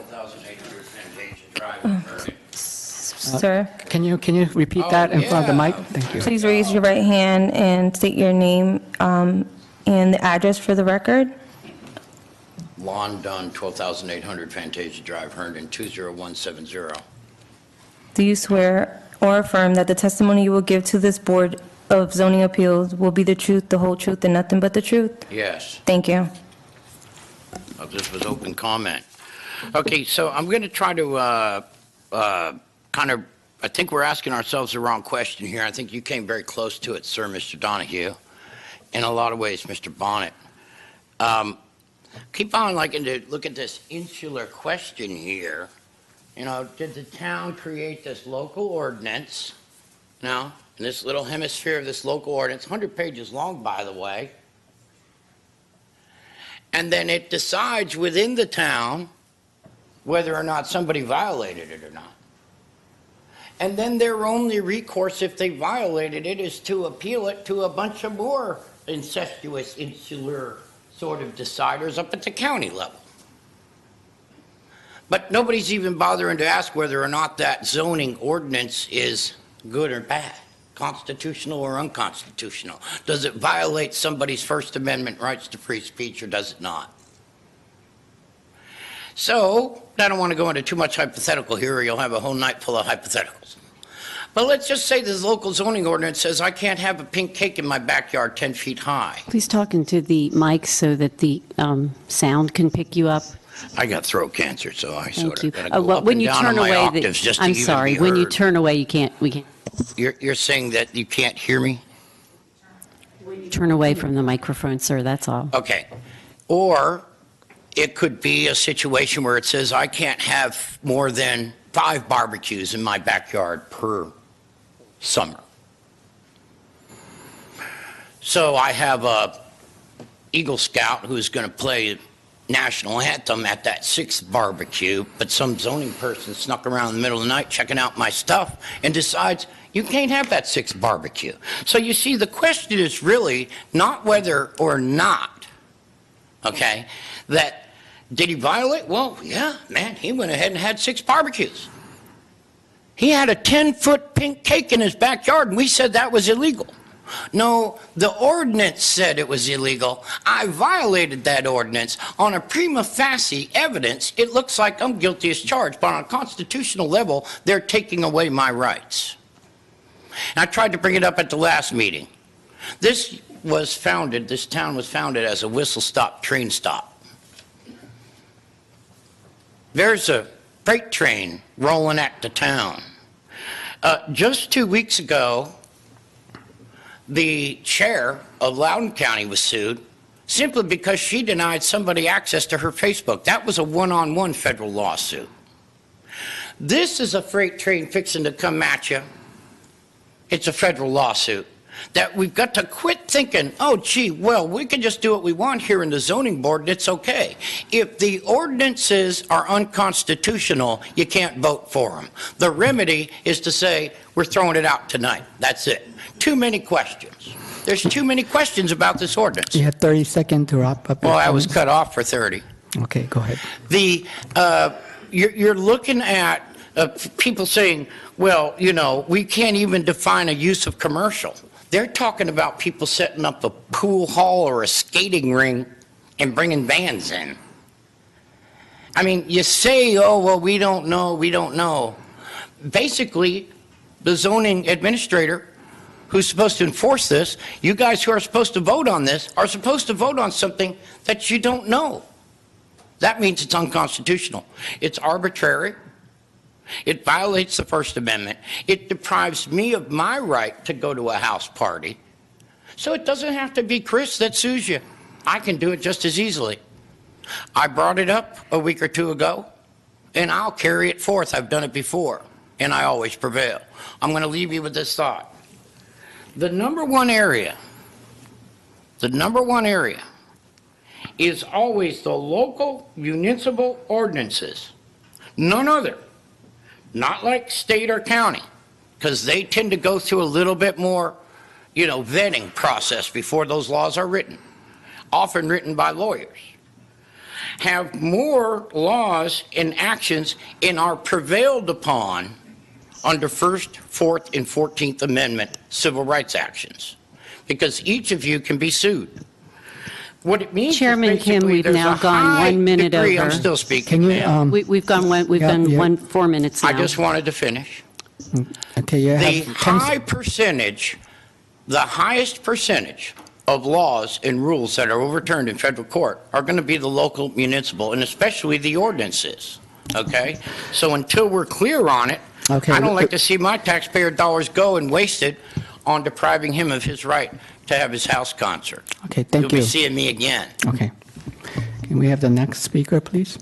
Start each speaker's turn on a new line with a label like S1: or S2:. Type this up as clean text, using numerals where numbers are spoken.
S1: 12,800 Fantasia Drive in Herndon.
S2: Sir,
S3: Can you repeat that in front of the mic?
S1: yeah.
S3: Thank you.
S2: please raise your right hand and state your name and the address for the record.
S1: Lon Dunn, 12,800 Fantasia Drive, Herndon, 20170.
S2: Do you swear or affirm that the testimony you will give to this Board of Zoning Appeals will be the truth, the whole truth, and nothing but the truth?
S1: Yes.
S2: Thank you.
S1: Oh, this was open comment. Okay, so I'm going to try to kind of, I think we're asking ourselves the wrong question here. I think you came very close to it, sir, Mr. Donahue. In a lot of ways, Mr. Bonnet. Keep on liking to look at this insular question here. You know, did the town create this local ordinance? Now, in this little hemisphere of this local ordinance, 100 pages long, by the way. And then it decides within the town whether or not somebody violated it or not. And then their only recourse if they violated it is to appeal it to a bunch of more incestuous, insular sort of deciders up at the county level. But nobody's even bothering to ask whether or not that zoning ordinance is good or bad, constitutional or unconstitutional. Does it violate somebody's First Amendment rights to free speech or does it not? So, I don't want to go into too much hypothetical here or you'll have a whole night full of hypotheticals. But let's just say this local zoning ordinance says I can't have a pink cake in my backyard 10 feet high.
S4: Please talk into the mic so that the sound can pick you up.
S1: I got throat cancer, so I sort
S4: Thank you.
S1: of gotta go
S4: Well,
S1: up
S4: when
S1: and
S4: you
S1: down on
S4: turn
S1: my
S4: away,
S1: octaves just to
S4: I'm
S1: even
S4: sorry.
S1: be
S4: When you
S1: heard.
S4: turn away, you can't. We can't
S1: You're saying that you can't hear me?
S4: turn away from the microphone, sir. That's all.
S1: Okay. Or it could be a situation where it says I can't have more than 5 barbecues in my backyard per summer. So I have a Eagle Scout who's going to play national anthem at that 6th barbecue, but some zoning person snuck around in the middle of the night checking out my stuff and decides you can't have that 6th barbecue. So you see, the question is really not whether or not, okay, that did he violate? Well, yeah, man, he went ahead and had 6 barbecues. He had a 10-foot pink cake in his backyard, and we said that was illegal. No, the ordinance said it was illegal. I violated that ordinance. On a prima facie evidence, it looks like I'm guilty as charged, but on a constitutional level, they're taking away my rights. And I tried to bring it up at the last meeting. This town was founded as a whistle-stop train stop. There's a freight train rolling at the town. Just 2 weeks ago, the chair of Loudoun County was sued simply because she denied somebody access to her Facebook. That was a one-on-one federal lawsuit. This is a freight train fixing to come at you. It's a federal lawsuit. That we've got to quit thinking, oh, gee, well, we can just do what we want here in the zoning board and it's okay. If the ordinances are unconstitutional, you can't vote for them. The remedy is to say, we're throwing it out tonight. That's it. Too many questions. There's too many questions about this ordinance.
S3: You had 30 seconds to wrap up.
S1: Well, I was cut off for 30.
S3: Okay, go ahead.
S1: You're looking at people saying, well, you know, we can't even define a use of commercial. They're talking about people setting up a pool hall or a skating ring and bringing vans in. I mean, you say, oh, well, we don't know. Basically, the zoning administrator who's supposed to enforce this, you guys who are supposed to vote on this, are supposed to vote on something that you don't know. That means it's unconstitutional. It's arbitrary. It violates the First Amendment. It deprives me of my right to go to a house party. So it doesn't have to be Chris that sues you. I can do it just as easily. I brought it up a week or 2 ago, and I'll carry it forth. I've done it before, and I always prevail. I'm going to leave you with this thought. The number one area is always the local municipal ordinances. None other. Not like state or county, because they tend to go through a little bit more, vetting process before those laws are written, often written by lawyers. have more laws and actions and are prevailed upon under First, Fourth, and 14th Amendment civil rights actions, because each of you can be sued. What it means is
S4: Chairman Kim,
S1: basically
S4: we've
S1: there's
S4: now
S1: a
S4: gone
S1: high
S4: 1 minute
S1: degree- I'm
S4: over.
S1: still speaking,
S3: Can you,
S1: ma'am.
S4: We've gone 4 minutes now.
S1: I just wanted to finish.
S3: okay, you
S1: The
S3: have 10,
S1: high percentage, the highest percentage of laws and rules that are overturned in federal court are going to be the local, municipal, and especially the ordinances, okay? So until we're clear on it,
S3: Okay,
S1: I don't like to see my taxpayer dollars go and wasted on depriving him of his right to have his house concert.
S3: okay, thank
S1: You'll be
S3: you.
S1: seeing me again.
S3: Okay. Can we have the next speaker, please?